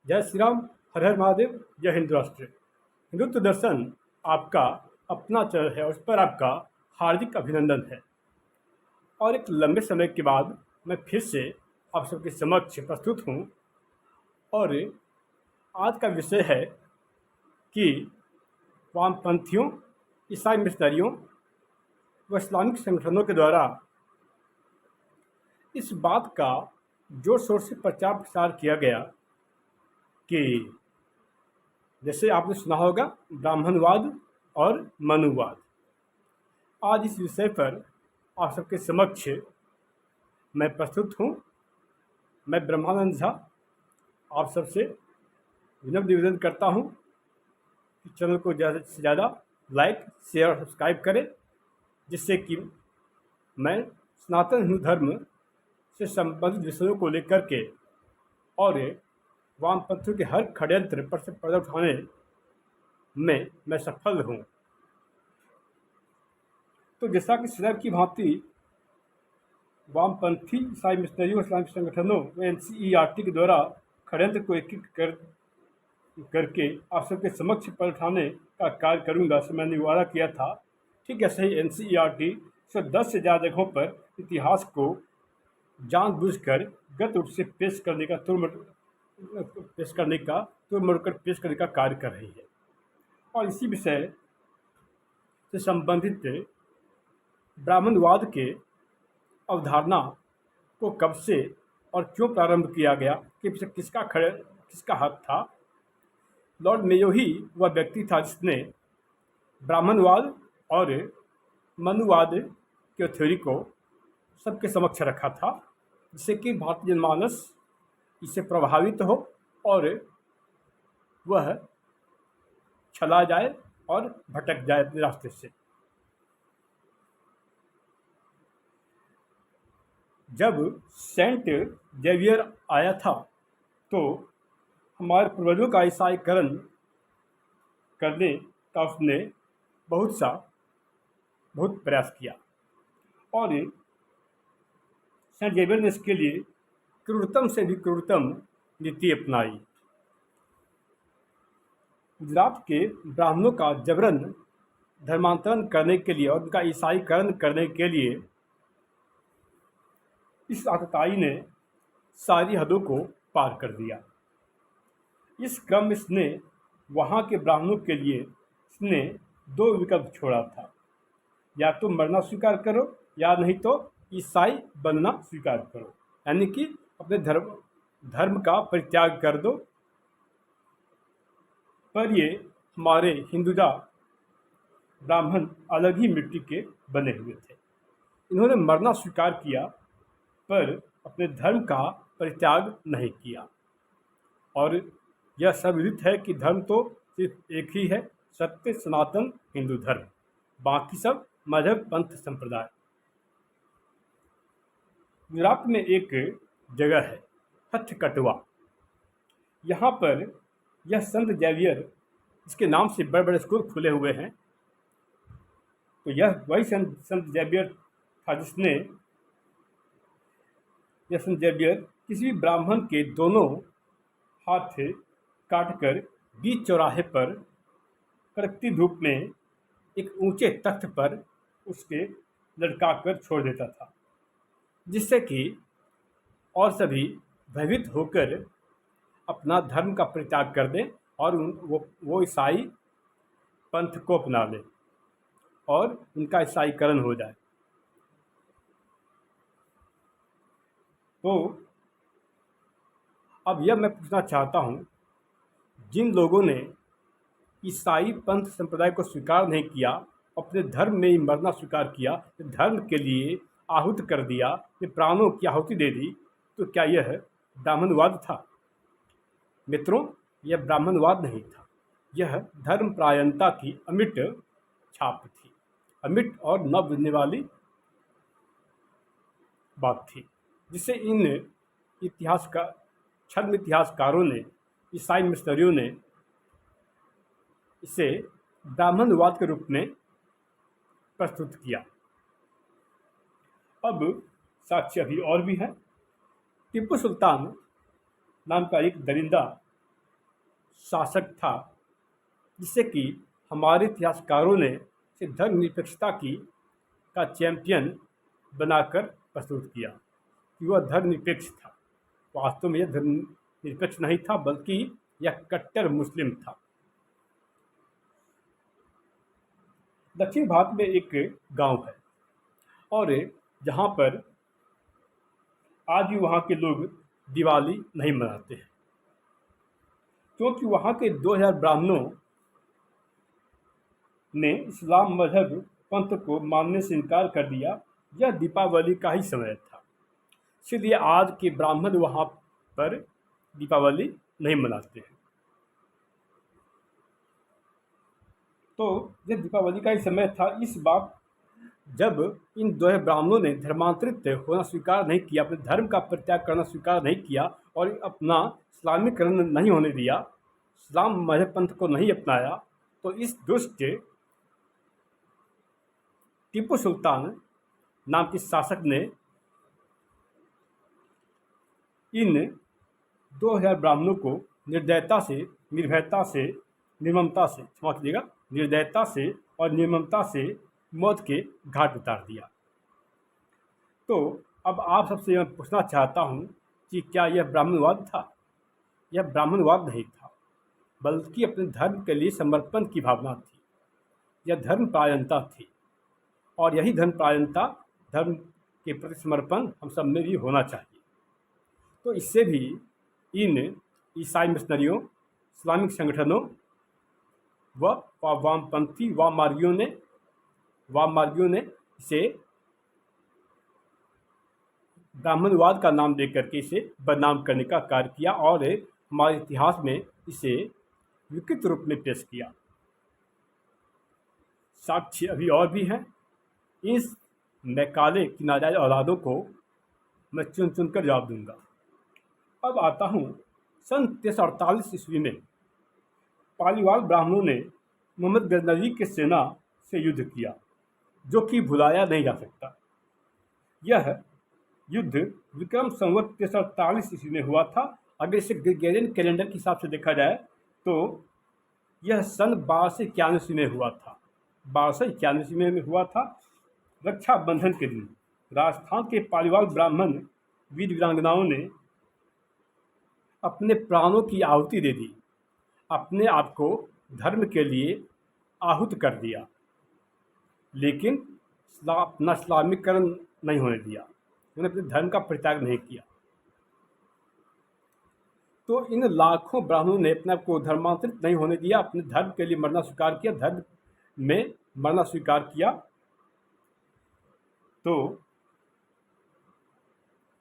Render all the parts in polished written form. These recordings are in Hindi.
जय श्री राम। हर हर महादेव। जय हिंद राष्ट्र। हिंदुत्व दर्शन आपका अपना चैनल है और उस पर आपका हार्दिक अभिनंदन है। और एक लंबे समय के बाद मैं फिर से आप सबके समक्ष प्रस्तुत हूँ। और आज का विषय है कि वामपंथियों, ईसाई मिशनरियों व इस्लामिक संगठनों के द्वारा इस बात का जोर शोर से प्रचार प्रसार किया गया कि जैसे आपने सुना होगा ब्राह्मणवाद और मनुवाद। आज इस विषय पर आप सबके समक्ष मैं प्रस्तुत हूँ। मैं ब्रह्मानंद झा आप सबसे विनम्र निवेदन करता हूँ कि चैनल को ज़्यादा से ज़्यादा लाइक, शेयर और सब्सक्राइब करें, जिससे कि मैं सनातन हिंदू धर्म से संबंधित विषयों को लेकर के और वामपंथियों के हर षड्यंत्र पर से पर्दा उठाने में मैं सफल हूँ। तो जैसा कि सदैव की भांति वामपंथी ईसाई मिशनरियों इस्लामिक संगठनों व NCERT के द्वारा षड्यंत्र को एकीकृत करके आप सबके समक्ष पर उठाने का कार्य करूँगा, से मैंने वादा किया था। ठीक ऐसे ही NCERT 110 से ज़्यादा जगहों पर इतिहास को जानबूझकर गलत रूप से पेश करने का पेश करने का कार्य कर रही है। और इसी विषय से संबंधित ब्राह्मणवाद के अवधारणा को कब से और क्यों प्रारंभ किया गया, कि पीछे किसका हाथ था। लॉर्ड मेयो ही वह व्यक्ति था जिसने ब्राह्मणवाद और मनुवाद के थ्योरी को सबके समक्ष रखा था, जिससे कि भारतीय जनमानस इससे प्रभावित हो और वह चला जाए और भटक जाए अपने रास्ते से। जब सेंट जेवियर आया था तो हमारे पूर्वजों का ईसाईकरण करने का उसने बहुत प्रयास किया और सेंट जेवियर ने इसके लिए क्रूरतम से भी क्रूरतम नीति अपनाई। गुजरात के ब्राह्मणों का जबरन धर्मांतरण करने के लिए और उनका ईसाईकरण करने के लिए इस आतताई ने सारी हदों को पार कर दिया। इस क्रम में इसने वहाँ के ब्राह्मणों के लिए इसने दो विकल्प छोड़ा था, या तो मरना स्वीकार करो या नहीं तो ईसाई बनना स्वीकार करो, यानी कि अपने धर्म का परित्याग कर दो। पर ये हमारे हिंदुजा ब्राह्मण अलग ही मिट्टी के बने हुए थे। इन्होंने मरना स्वीकार किया पर अपने धर्म का परित्याग नहीं किया। और यह सब विदित है कि धर्म तो सिर्फ एक ही है, सत्य सनातन हिंदू धर्म, बाकी सब मजहब पंथ संप्रदाय। गुजरात में एक जगह है हथकटवा। यहाँ पर यह संत जेवियर, इसके नाम से बड़े बड़े स्कूल खुले हुए हैं। तो यह वही संत जेवियर था जिसने किसी भी ब्राह्मण के दोनों हाथ काटकर बीच चौराहे पर कड़कती धूप में एक ऊंचे तख्त पर उसके लटका कर छोड़ देता था, जिससे कि और सभी भयभीत होकर अपना धर्म का परित्याग कर दें और वो ईसाई पंथ को अपना लें और उनका ईसाईकरण हो जाए। तो अब यह मैं पूछना चाहता हूँ, जिन लोगों ने ईसाई पंथ संप्रदाय को स्वीकार नहीं किया, अपने धर्म में ही मरना स्वीकार किया, धर्म के लिए आहुति कर दिया, ये प्राणों की आहुति दे दी, तो क्या यह ब्राह्मणवाद था? मित्रों, यह ब्राह्मणवाद नहीं था, यह धर्मपरायणता की अमिट छाप थी, अमिट और न बुझने वाली बात थी, जिसे इन छद्म इतिहासकारों ने, ईसाई मिशनरियों ने इसे ब्राह्मणवाद के रूप में प्रस्तुत किया। अब साक्ष्य अभी और भी है। टीपू सुल्तान नाम का एक दरिंदा शासक था जिसे कि हमारे इतिहासकारों ने इसे धर्मनिरपेक्षता की का चैंपियन बनाकर प्रस्तुत किया कि वह धर्मनिरपेक्ष था। वास्तव में यह धर्मनिरपेक्ष नहीं था, बल्कि यह कट्टर मुस्लिम था। दक्षिण भारत में एक गांव है और जहां पर आज भी वहां के लोग दिवाली नहीं मनाते हैं, क्योंकि वहां के 2000 ब्राह्मणों ने इस्लाम मजहब पंथ को मानने से इनकार कर दिया। यह दीपावली का ही समय था, इसलिए आज के ब्राह्मण वहां पर दीपावली नहीं मनाते हैं। तो यह दीपावली का ही समय था। इस बात जब इन दो ब्राह्मणों ने धर्मांतरित होना स्वीकार नहीं किया, अपने धर्म का परित्याग करना स्वीकार नहीं किया और अपना इस्लामीकरण नहीं होने दिया, इस्लाम मजहब पंथ को नहीं अपनाया, तो इस दुष्ट टीपू सुल्तान नाम के शासक ने इन 2000 ब्राह्मणों को निर्दयता से, निर्भयता से, निर्ममता से, क्षमा कीजिएगा, निर्दयता से और निर्ममता से मौत के घाट उतार दिया। तो अब आप सबसे मैं पूछना चाहता हूँ कि क्या यह ब्राह्मणवाद था? यह ब्राह्मणवाद नहीं था, बल्कि अपने धर्म के लिए समर्पण की भावना थी। यह धर्मपरायणता थी और यही धर्मपरायणता, धर्म के प्रति समर्पण हम सब में भी होना चाहिए। तो इससे भी इन ईसाई मिशनरियों, इस्लामिक संगठनों व वामपंथी वाममार्गियों ने इसे ब्राह्मणवाद का नाम देकर के इसे बदनाम करने का कार्य किया और हमारे इतिहास में इसे विकृत रूप में पेश किया। साक्ष्य अभी और भी हैं। इस मैकाले की नाजायज औलादों को मैं चुन चुन कर जवाब दूंगा। अब आता हूँ सन 1348 ईस्वी में पालीवाल ब्राह्मणों ने मोहम्मद गजनवी की सेना से युद्ध किया, जो कि भुलाया नहीं जा सकता। यह युद्ध विक्रम संवत 1348 ईस्वी में हुआ था। अगर इसे ग्रेगोरियन कैलेंडर के हिसाब से देखा जाए तो यह सन 1291 ईस्वी में हुआ था। 1291 ईस्वी में हुआ था। रक्षाबंधन के दिन राजस्थान के पालीवाल ब्राह्मण वीर वीरांगनाओं ने अपने प्राणों की आहुति दे दी, अपने आप को धर्म के लिए आहुत कर दिया, लेकिन अपना इस्लामीकरण नहीं होने दिया। उन्होंने अपने धर्म का परित्याग नहीं किया। तो इन लाखों ब्राह्मणों ने अपने आप को धर्मांतरित नहीं होने दिया, अपने धर्म के लिए मरना स्वीकार किया, धर्म में मरना स्वीकार किया। तो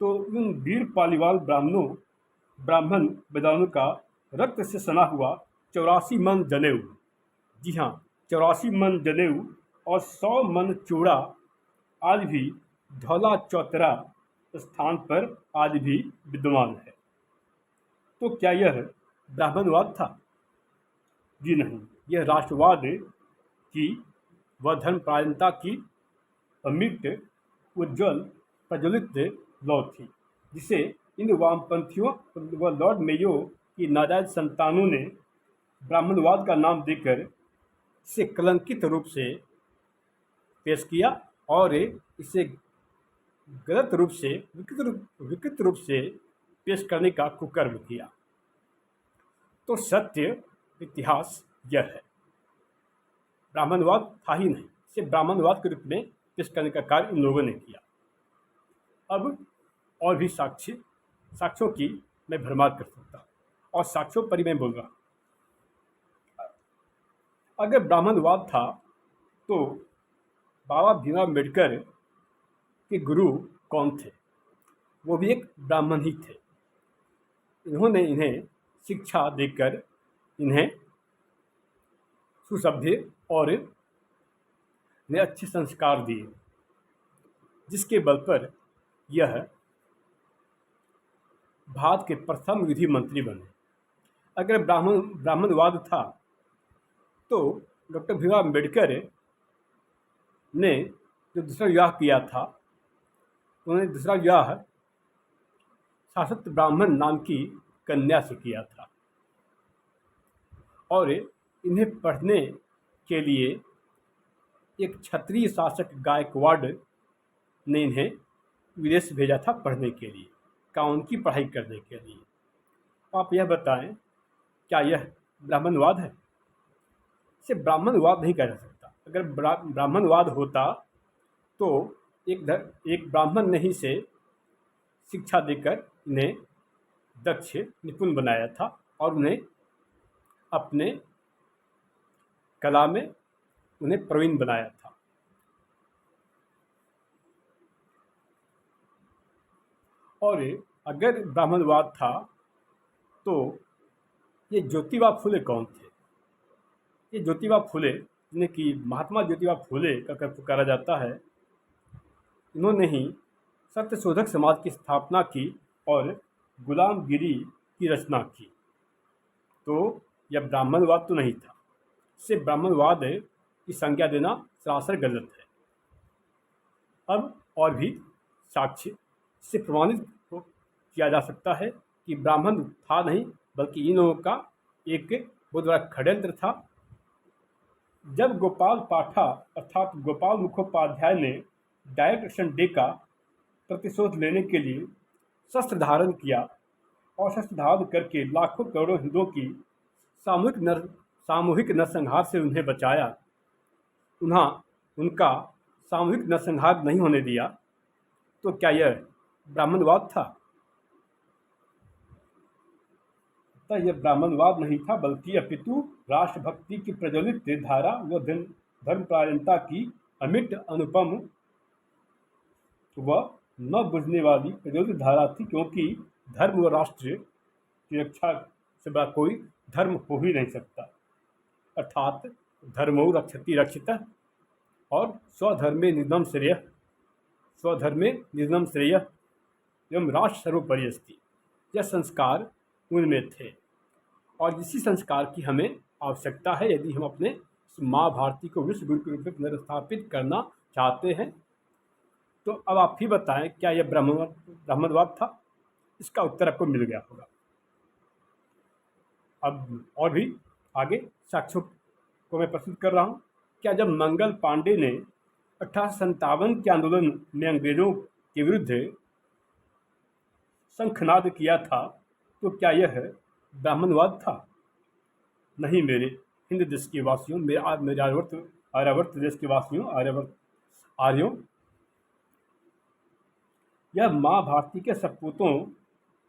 उन वीर पालीवाल ब्राह्मण विद्वानों का रक्त से सना हुआ 84 मन जनेऊ, जी हाँ 84 मन जनेऊ और 100 मन चूड़ा आज भी धौला चौतरा स्थान पर आज भी विद्यमान है। तो क्या यह ब्राह्मणवाद था? जी नहीं, यह राष्ट्रवाद की व धर्मपरायणता की अमिट उज्ज्वल प्रज्वलित लौ थी, जिसे इन वामपंथियों व लॉर्ड मेयो की नाजायज संतानों ने ब्राह्मणवाद का नाम देकर इसे कलंकित रूप से पेश किया और इसे गलत रूप से, विकृत रूप से पेश करने का कुकर्म किया। तो सत्य इतिहास यह है, ब्राह्मणवाद था ही नहीं, इसे ब्राह्मणवाद के रूप में पेश करने का कार्य इन लोगों ने किया। अब और भी साक्ष्यों की मैं भरमार कर सकता हूँ और साक्ष्यों पर ही मैं बोल रहा हूँ। अगर ब्राह्मणवाद था तो बाबा भीमराव अम्बेडकर के गुरु कौन थे? वो भी एक ब्राह्मण ही थे। इन्होंने इन्हें शिक्षा देकर इन्हें सुसभ्य और इन्हें अच्छे संस्कार दिए, जिसके बल पर यह भारत के प्रथम विधि मंत्री बने। अगर ब्राह्मणवाद था तो डॉक्टर भीमराव अम्बेडकर ने जो दूसरा विवाह किया था, उन्होंने दूसरा विवाह शाश्वत ब्राह्मण नाम की कन्या से किया था। और इन्हें पढ़ने के लिए एक क्षत्रिय शासक गायकवाड़ ने इन्हें विदेश भेजा था पढ़ने के लिए, कानून की पढ़ाई करने के लिए। आप यह बताएं, क्या यह ब्राह्मणवाद है? इसे ब्राह्मणवाद नहीं कहा जा सकता। अगर ब्राह्मणवाद होता तो एक ब्राह्मण ने ही से शिक्षा देकर इन्हें दक्ष निपुण बनाया था और उन्हें अपने कला में उन्हें प्रवीण बनाया था। और अगर ब्राह्मणवाद था तो ये ज्योतिबा फुले कौन थे? ये ज्योतिबा फुले, जिन्हें कि महात्मा ज्योतिबा फुले का पुकारा जाता है, इन्होंने ही सत्यशोधक समाज की स्थापना की और गुलामगिरी की रचना की। तो यह ब्राह्मणवाद तो नहीं था। इससे ब्राह्मणवाद की संज्ञा देना सरासर गलत है। अब और भी साक्ष्य इससे प्रमाणित किया जा सकता है कि ब्राह्मण था नहीं, बल्कि इन लोगों का एक बहुत बड़ा षड्यंत्र था। जब गोपाल पाठा अर्थात गोपाल मुखोपाध्याय ने डायरेक्ट एक्शन डे का प्रतिशोध लेने के लिए शस्त्र धारण किया और शस्त्र धारण करके लाखों करोड़ों हिंदुओं की सामूहिक नरसंहार से उन्हें बचाया, उनका सामूहिक नरसंहार नहीं होने दिया, तो क्या यह ब्राह्मणवाद था? यह ब्राह्मणवाद नहीं था, बल्कि अपितु राष्ट्रभक्ति की प्रज्वलित धारा व धर्मपरायणता की अमिट अनुपम व न बुझने वाली प्रज्वलित धारा थी, क्योंकि धर्म व राष्ट्र की रक्षा से बड़ा कोई धर्म हो ही नहीं सकता। अर्थात धर्मो रक्षति रक्षितः और स्वधर्मे निधनम श्रेयः एवं राष्ट्र सर्वोपरि अस्ति। यह संस्कार उनमें थे और इसी संस्कार की हमें आवश्यकता है यदि हम अपने माँ भारती को विश्व गुरु के रूप में पुनर्स्थापित करना चाहते हैं। तो अब आप ही बताएं, क्या यह ब्राह्मणवाद था? इसका उत्तर आपको मिल गया होगा। अब और भी आगे साक्ष्यों को मैं प्रस्तुत कर रहा हूँ। क्या जब मंगल पांडे ने 1857 के आंदोलन में अंग्रेजों के विरुद्ध शंखनाद किया था, तो क्या यह ब्राह्मणवाद था? नहीं मेरे हिंद देश के वासियों, मेरे आर्यावर्त देश के वासियों, आर्यों, यह माँ भारती के सपूतों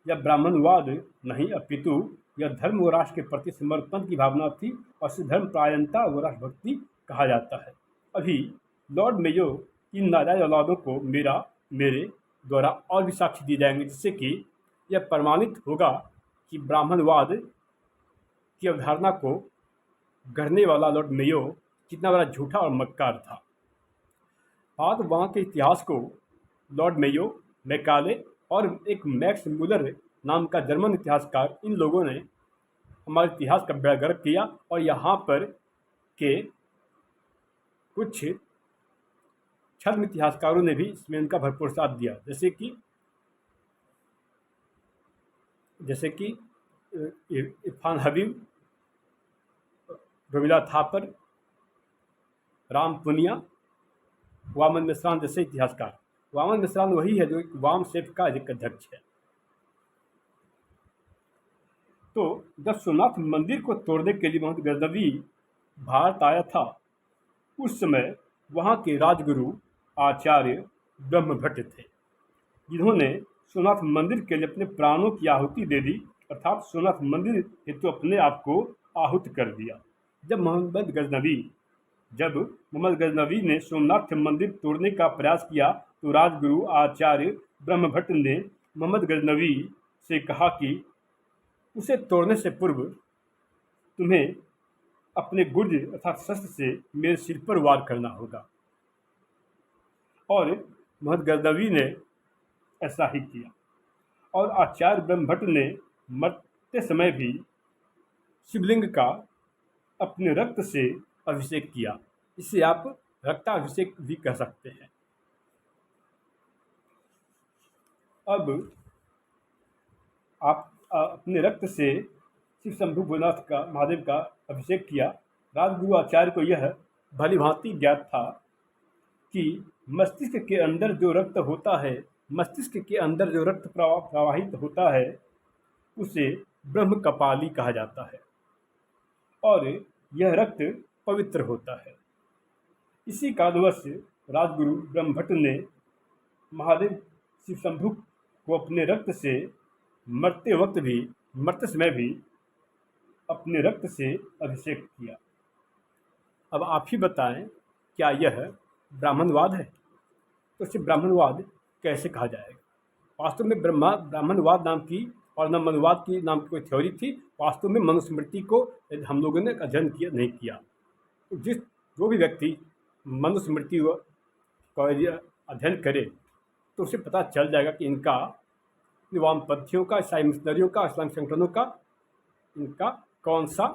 या ब्राह्मणवाद नहीं, अपितु यह धर्म व राष्ट्र के प्रति समर्पण की भावना थी और इसे धर्म परायणता व राष्ट्रभक्ति कहा जाता है। अभी लॉर्ड मेयो की नाजायज औलादों को मेरे द्वारा और भी साक्ष्य दिए जाएंगे, जिससे कि यह प्रमाणित होगा कि ब्राह्मणवाद की अवधारणा को गढ़ने वाला लॉर्ड मेयो कितना बड़ा झूठा और मक्कार था। आज वहाँ के इतिहास को लॉर्ड मेयो, मैकाले और एक मैक्स मुलर नाम का जर्मन इतिहासकार, इन लोगों ने हमारे इतिहास का बड़ा गर्व किया और यहाँ पर के कुछ छद्म इतिहासकारों ने भी इसमें उनका भरपूर साथ दिया, जैसे कि इरफान हबीब, रविला थापर, राम पुनिया, वामन मिश्रान जैसे इतिहासकार। वामन मिश्रान वही है जो वाम सेफ का एक अध्यक्ष है। तो जब सोमनाथ मंदिर को तोड़ने के लिए मोहम्मद गजनवी भारत आया था, उस समय वहाँ के राजगुरु आचार्य ब्रह्मभट्ट थे, जिन्होंने सोमनाथ मंदिर के लिए अपने प्राणों की आहुति दे दी, अर्थात सोमनाथ मंदिर हेतु अपने आप को आहुत कर दिया। जब मोहम्मद गजनवी ने सोमनाथ मंदिर तोड़ने का प्रयास किया, तो राजगुरु आचार्य ब्रह्मभट्ट ने मोहम्मद गजनवी से कहा कि उसे तोड़ने से पूर्व तुम्हें अपने गुर्ज अर्थात शस्त्र से मेरे सिर पर वार करना होगा। और मोहम्मद गजनवी ने ऐसा ही किया और आचार्य ब्रह्मभट्ट ने मरते समय भी शिवलिंग का अपने रक्त से अभिषेक किया। इसे आप रक्ताभिषेक भी कह सकते हैं। अब आप अपने रक्त से शिव शंभु भोलेनाथ का, महादेव का अभिषेक किया, राजगुरु आचार्य को यह भली भांति ज्ञात था कि मस्तिष्क के अंदर जो रक्त होता है, मस्तिष्क के अंदर जो रक्त प्रवाहित होता है, उसे ब्रह्म कपाली कहा जाता है और यह रक्त पवित्र होता है। इसी कारणवश राजगुरु ब्रह्मभट्ट ने महादेव शिव शंभु को अपने रक्त से मरते समय भी अपने रक्त से अभिषेक किया। अब आप ही बताएं, क्या यह ब्राह्मणवाद है? तो इसे ब्राह्मणवाद कैसे कहा जाएगा? वास्तव में ब्राह्मणवाद नाम की और न मनुवाद की नाम की कोई थ्योरी थी। वास्तव में मनुस्मृति को हम लोगों ने अध्ययन नहीं किया। तो जो भी व्यक्ति मनुस्मृति का अध्ययन करे तो उसे पता चल जाएगा कि इनका वामपंथियों का, ईसाई मिशनरियों का, इस्लामिक संगठनों का, इनका कौन सा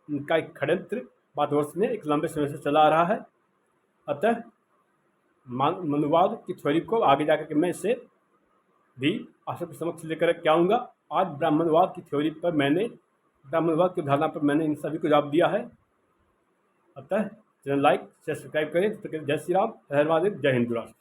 इनका एक षड्यंत्र भारतवर्ष में एक लंबे समय से चला आ रहा है। अतः मनुवाद की थ्योरी को आगे जाकर के मैं इसे भी आप सबके समक्ष लेकर के आऊँगा। आज ब्राह्मणवाद की थ्योरी पर ब्राह्मणवाद की धारणा पर मैंने इन सभी को जवाब दिया है। अतः चैनल लाइक शेयर सब्सक्राइब करें। जय श्री राम, हर हर महादेव, जय हिंद राष्ट्र।